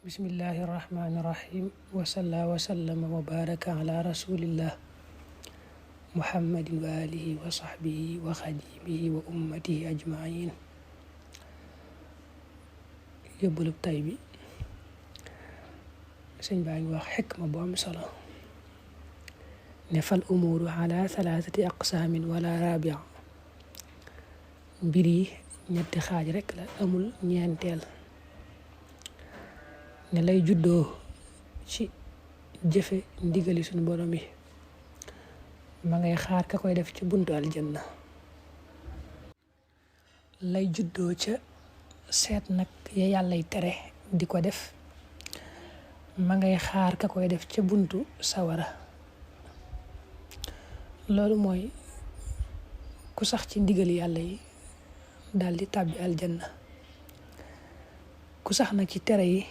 bismillahi irrahmani irrahim wasalla wasallama wa baraka ala rasulillah muhammadin wa alihi wa sahbihi wa xadimihi wa ummatihi ajmain. yóbbalub tay bi sëñ baa ngi wax xikma bu am solo ne fal umuru ala thalathati aqsaamin wala rabia. mbir yi ñetti xaaj rek la, amul ñeenteel. ne lay juddoo ci jëfe ndigali suñu borom yi ma ngay xaar ka koy def ci buntu aljanna. lay juddoo ca seet nag ya yàllay tere di ko def ma ngay xaar ka koy def ca buntu sawara. loolu mooy ku sax ci ndigali yàlla yi daal di tàbbi aljanna, ku sax nag ci tere yi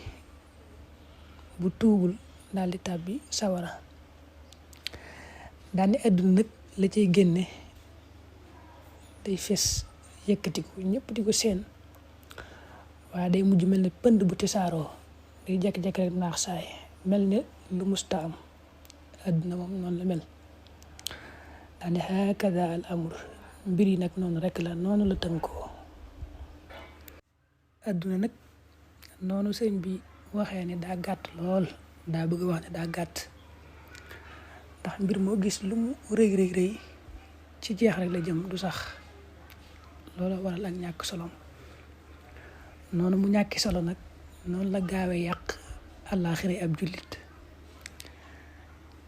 bu tuubul daal di tàbbi sawara. daal di àdduna nag la cay génne day fes yëkkatiku ñëpp di ko seen, waaye day mujj mel ne pënd bu tisaaroo, day jekki-jekki rek naax saay mel ne lu musta am. àdduna moom noonu la mel. daal di hakada al amr, mbir yi nag noonu rek la, noonu la tënkoo. àdduna nag noonu sëñ bi waxee ne daa gàtt lool, daa bëgg wax ne daa gàtt, ndax mbir moo gis lu mu rëy rëy rëy ci jeex rek la jëm, du sax. loolu waral ak ñàkk solom. noonu mu ñàkki solo nag noonu la gaawee yàq àllaaxira ab jullit.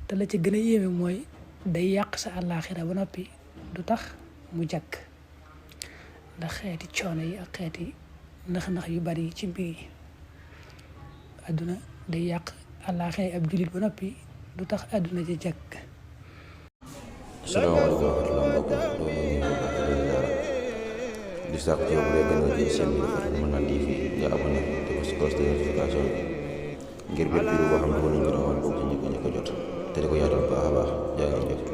te la ci gën a yéeme mooy day yàq sa àllaaxira ba noppi du tax mu jàkk, ndax xeeti coono yi ak xeeti nax-nax yu bari yi ci mbir yi. àdduna day yàq àllaaxira ab jullit ba noppi du tax àdduna ja jàkk. asalaamaaleykum wa rahmatulah mbokk di sàkk ci yow bu dee gën a jël seen bi Fatma Manaan TV nga abonné te ko si cloche de notification bi ngir bépp vidéo boo xam ne nañ ko doon bokk ci ñi ko jot te di ko yaatal baax a baax jaa ngeen jëf.